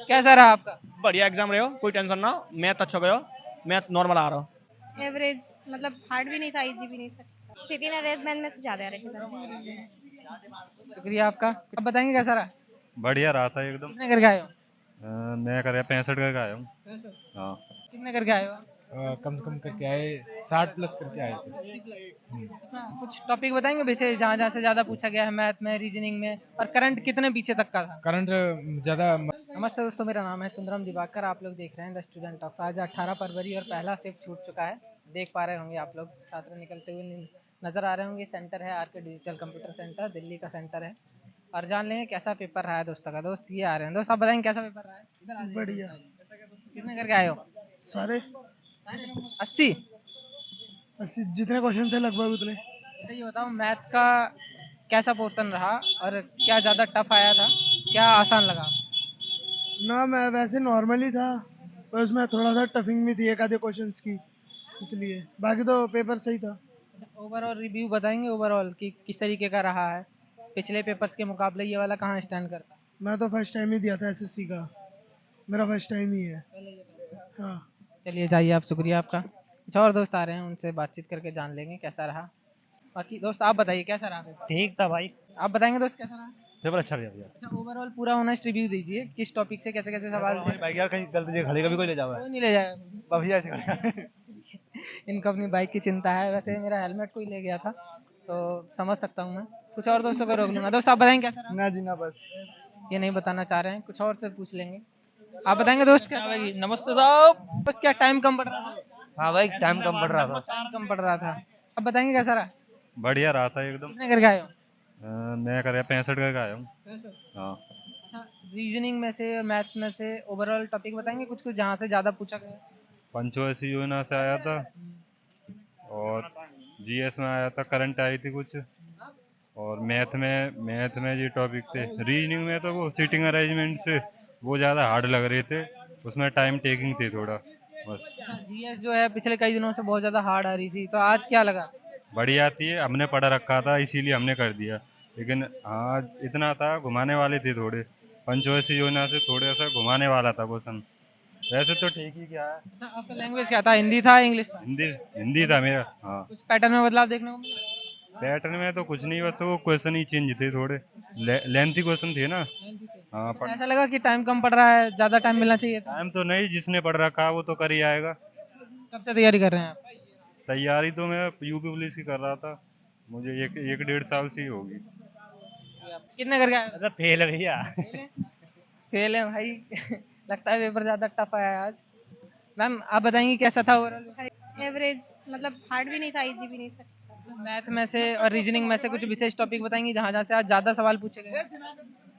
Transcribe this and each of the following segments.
कैसा रहा आपका? बढ़िया एग्जाम रहे हो, कोई टेंशन ना हो। मैथ अच्छा गयो, मैथ नॉर्मल आ रहा हो। एवरेज, मतलब हार्ड भी नहीं था, इजी भी नहीं था। सिटी एंड अरेंजमेंट में से ज्यादा आ रहे थे। शुक्रिया आपका। आप बताएंगे कैसा रहा? बढ़िया रहा था एकदम। कितने करके आए हो? मैं कर 65 करके आया हूँ। हाँ। कितने करके आए हो? कम से कम करके आए, 60 प्लस करके आए थे। अच्छा, कुछ टॉपिक बताएंगे वैसे जहाँ जहाँ से ज्यादा पूछा गया है, मैथ में, रीजनिंग में, और करंट कितने पीछे तक का था? करंट ज़्यादा। नमस्ते दोस्तों, मेरा नाम है सुंदरम दिवाकर। आप लोग देख रहे हैं द स्टूडेंट टॉक्स। आज 18 फरवरी और पहला शिफ्ट छूट चुका है। देख पा रहे होंगे आप लोग, छात्र निकलते हुए नजर आ रहे होंगे। सेंटर है आर के डिजिटल कंप्यूटर सेंटर, दिल्ली का सेंटर है। और जान लेंगे कैसा पेपर रहा है दोस्तों का। दोस्त ये आ रहे हैं। दोस्त आप बताएंगे कैसा पेपर रहा है? इधर आ जाइए। बढ़िया। कितने करके आए हो? सारे 80। जितने क्वेश्चन थे लगभग उतने। अच्छा ये बताओ, मैथ का कैसा पोर्शन रहा और क्या ज़्यादा टफ आया था, क्या आसान लगा? ना, मैं वैसे नॉर्मली था, पर उसमें थोड़ा सा टफिंग भी थी एक आधे क्वेश्चंस की, इसलिए बाकी तो पेपर सही था। ओवरऑल रिव्यू बताएंगे ओवरऑल कि किस तरीके का रहा है, पिछले पेपर्स के मुकाबले ये वाला कहाँ स्टैंड करता है? मैं तो फर्स्ट टाइम ही दिया था एसएससी का, मेरा फर्स्ट टाइम ही है। हाँ। चलिए जाइए आप, शुक्रिया आपका। कुछ और दोस्त आ रहे हैं, उनसे बातचीत करके जान लेंगे कैसा रहा। बाकी दोस्त आप बताइए कैसा रहा पेपर? ठीक था भाई, आप बताएंगे दोस्त कैसा रहा? पेपर अच्छा गया भैया। अच्छा, ओवरऑल पूरा ऑनेस्ट रिव्यू दीजिए, किस टॉपिक से कैसे कैसे सवाल थे? भाई यार कहीं गलती जगह खड़े कभी कोई ले जाओ, कोई नहीं ले जाएगा। भैया ऐसे खड़े। इनको अपनी बाइक की चिंता है। वैसे मेरा हेलमेट कोई ले गया था, तो समझ सकता हूँ मैं। कुछ और दोस्तों को रोक लूंगा। दोस्त आप बताएंगे कैसा रहा? ना जी ना, बस ये नहीं बताना चाह रहे हैं, कुछ और से पूछ लेंगे। आप बताएंगे दोस्त क्या? नमस्ते साहब। दोस्त क्या टाइम कम पड़ रहा था? हाँ भाई, टाइम कम पड़ रहा था। टाइम कम पड़ रहा था। आप बताएंगे कैसा रहा? बढ़िया रहा था एकदम। कितने करके आए हो? मैं कर 65 करके आया हूँ। हाँ। अच्छा, रीजनिंग में से, मैथ्स में से ओवरऑल टॉपिक बताएंगे कुछ कुछ जहाँ से ज्यादा पूछा गया? पंचों योजना से आया था, और जीएस में आया था, करंट आई थी कुछ, और मैथ में ये टॉपिक थे। रीजनिंग में तो वो सीटिंग अरेंजमेंट से वो ज़्यादा हार्ड लग रहे थे, उसमें टाइम टेकिंग थी थोड़ा, बस। जीएस जो है पिछले कई दिनों से बहुत ज्यादा हार्ड आ रही थी, तो आज क्या लगा? बढ़िया थी, हमने पढ़ रखा था इसीलिए हमने कर दिया। लेकिन हाँ, इतना था, घुमाने वाले थे थोड़े, पंचवशी योजना से थोड़ा सा घुमाने वाला था क्वेश्चन। वैसे तो ठीक ही क्या है। अच्छा, आपका लैंग्वेज क्या था, हिंदी था इंग्लिश था? हिंदी हिंदी था मेरा। हाँ। कुछ पैटर्न में बदलाव देखने को मिला? पैटर्न में तो कुछ नहीं, बस वो क्वेश्चन ही चेंज थे थोड़े, लेंथी क्वेश्चन थे ना। हाँ, अच्छा, ऐसा लगा कि टाइम कम पड़ रहा है, ज्यादा टाइम मिलना चाहिए था? टाइम तो नहीं, जिसने पढ़ रखा वो तो कर ही आएगा। कब से तैयारी कर रहे हैं आप? तैयारी तो मैं यूपी पुलिस की कर रहा था, मुझे एक 1.5 साल से ही होगी। कितने करके आए? अरे फेल है भैया। फेल है भाई। लगता है पेपर ज्यादा टफ आया है आज। मैम आप बताएंगे कैसा था ओवरऑल? एवरेज, मतलब हार्ड भी नहीं था, इजी भी नहीं था। मैथ में से और रीजनिंग में से कुछ विशेष टॉपिक बताएंगे जहाँ जहाँ से आज ज्यादा सवाल पूछे गए?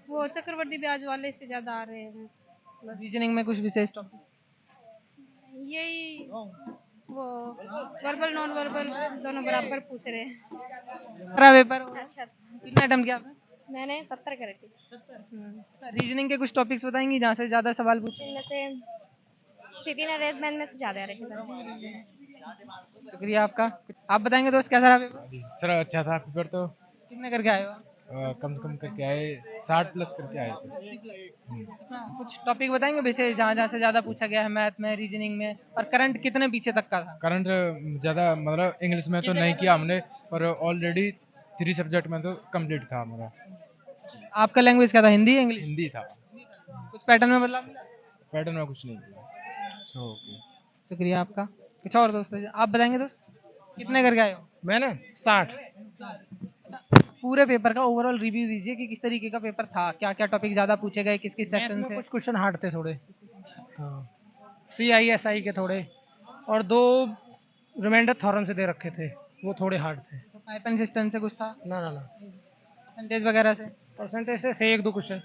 वो चक्रवर्ती ब्याज वाले से ज्यादा आ रहे हैं। रीजनिंग में कुछ विशेष टॉपिक? यही वो वर्बल नॉन वर्बल दोनों बराबर पूछ रहे हैं। पेपर अच्छा, कितना अटेम्प्ट किया आपने? मैंने 70 करे थे। 70। रीजनिंग के कुछ टॉपिक्स बताएंगे जहाँ से ज्यादा सवाल पूछे? इनमें से सिटी एंड अरेंजमेंट में से ज्यादा आ रहे थे। शुक्रिया आपका। आप बताएंगे दोस्त कैसा रहा पेपर? सर अच्छा था पेपर तो। कितने करके आए हो? कम से कम करके आए, 60 प्लस करके आए थे। अच्छा, कुछ टॉपिक बताएंगे वैसे जहाँ जहाँ से ज्यादा पूछा गया है, मैथ में, रीजनिंग में, और करंट कितने पीछे तक का था? करंट ज़्यादा, मतलब इंग्लिश में तो नहीं किया हमने, पर ऑलरेडी 3 सब्जेक्ट में तो कंप्लीट था हमारा। आपका लैंग्वेज क्या था, हिंदी इंग्लिश? हिंदी था। कुछ पैटर्न में बदलाव मिला? पैटर्न में कुछ नहीं किया। ओके। शुक्रिया आपका। कुछ और दोस्त आप बताएंगे दोस्त, कितने करके आए हो? मैंने 60। पूरे पेपर का ओवरऑल रिव्यू दीजिए कि किस तरीके का पेपर था, क्या क्या टॉपिक ज्यादा पूछे गए, किस किस सेक्शन से? कुछ क्वेश्चन हार्ड थे थोड़े, हाँ, CISI के थोड़े, और 2 रिमाइंडर थॉरम से दे रखे थे, वो थोड़े हार्ड थे। पाइपन सिस्टम से कुछ था? ना ना ना, परसेंटेज वगैरह से? परसेंटेज से 1-2 क्वेश्चन।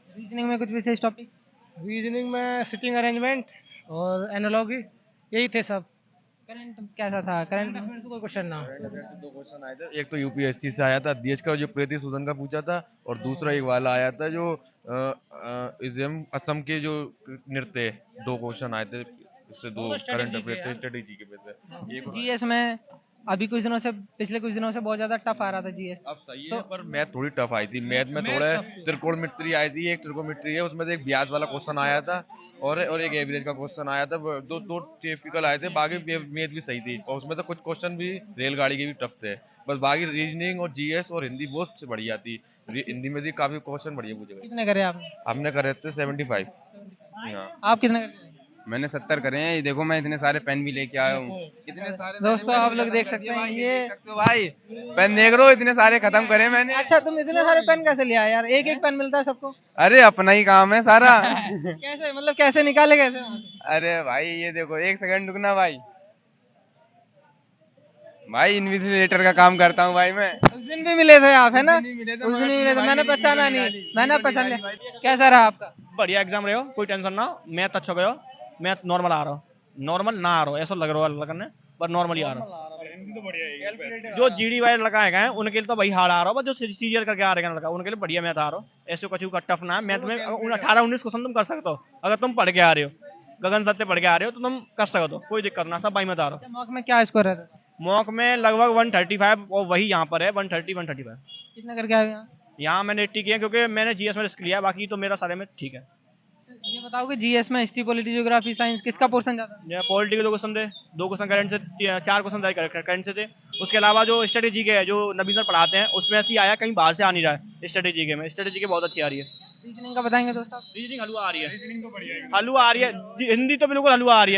रीजनिंग में कुछ विशेष टॉपिक? रीजनिंग में सिटिंग अरेंजमेंट और एनालॉजी, यही थे सब। करंट कैसा था? करंट से कोई क्वेश्चन ना। दो क्वेश्चन आए थे, एक तो यूपीएससी से आया था, देश का जो प्रीति सूदन का पूछा था, और दूसरा एक वाला आया था जो असम के जो नृत्य है, 2 क्वेश्चन आए थे उससे, 2 करंट अफेयर से, स्ट्रेटेजी के पे से। जीएस में अभी कुछ दिनों से, पिछले कुछ दिनों से बहुत ज्यादा टफ आ रहा था जीएस। अब सही है, तो पर मैथ थोड़ी टफ आई थी। मैथ में थोड़ा त्रिकोणमिति आई थी, एक त्रिकोणमिति है, उसमें से एक ब्याज वाला क्वेश्चन आया था और एक एवरेज का क्वेश्चन आया था। दो दो टिपिकल आए थे, बाकी मैथ भी सही थी और उसमें तो कुछ क्वेश्चन भी रेलगाड़ी के भी टफ थे। बस बाकी रीजनिंग और जीएस और हिंदी बहुत बढ़िया थी। हिंदी में भी काफी क्वेश्चन बढ़िया पूछे गए। कितने करे आपने? हमने करे थे 75। हाँ। आप कितने करे? मैंने 70 करे हैं। ये देखो मैं इतने सारे पेन भी लेके आया हूँ। इतने सारे दोस्तों आप लोग देख सकते हैं ये। तो भाई पेन देख लो, इतने सारे खत्म करे मैंने। अच्छा, तुम इतने सारे पेन कैसे लिया यार? एक एक पेन मिलता है सबको? अरे अपना ही काम है सारा। कैसे, मतलब कैसे निकाले, कैसे वहाँ से? अरे भाई ये देखो, एक सेकंड रुकना भाई। भाई इन्विजिलेटर का काम करता हूँ भाई मैं। उस दिन भी मिले थे आप, है ना? उस दिन भी मिले थे, उस दिन भी मगर मिले थे, भाई मैंने मेरी पहचाना वीडियो नहीं, नहीं मैंने डाली, पहचान वीडियो लिया। नहीं डाली। कैसा रहा आपका? बढ़िया एग्जाम रहे हो, कोई टेंशन ना हो। मैथ अच्छा गयो, मैथ नॉर्मल आ रहा हो, नॉर्मल ना आ रहा हो ऐसा लग रहा है करने, पर नॉर्मल ही आ रहा हो। जो जीडी वाले लड़का है उनके लिए तो भाई हार्ड आ रहा हो, जो सीरियल करके आ रहे हैं लड़का उनके लिए बढ़िया मैथ आ रहा हो। ऐसे कुछ का टफ ना है मैथ में। 18-19 क्वेश्चन तुम कर सकते हो अगर तुम पढ़ के आ रहे हो, गगन सत्य पढ़ के आ रहे हो तो तुम कर सकते हो, कोई दिक्कत ना, सब भाई मत आ रहा हो। मॉक में क्या स्कोर रहता था? मॉक में लगभग 135 और वही यहाँ पर है 130-135। कितना करके आए यहाँ? यहाँ मैंने 80 किया क्योंकि मैंने जीएस में रिस्क लिया, बाकी तो मेरा सारे में ठीक है। ये बताओ कि जीएस में हिस्ट्री, पॉलिटी, ज्योग्राफी, साइंस किसका पोर्शन ज्यादा है? पॉलिटिकल 2 क्वेश्चन थे, 2 क्वेश्चन करंट से, 4 क्वेश्चन करंट से थे। उसके अलावा जो स्ट्रेटेजी के है जो नबीन सर पढ़ाते हैं उसमें ऐसी आया, कहीं बाहर से आ नहीं रहा है। स्ट्रेटेजी के में स्ट्रेटेजी के बहुत अच्छी आ रही है। रीजनिंग का बताएंगे दोस्तों? रीजनिंग हलवा आ रही है, हलवा आ रही है। हिंदी तो बिल्कुल हलवा आ रही है।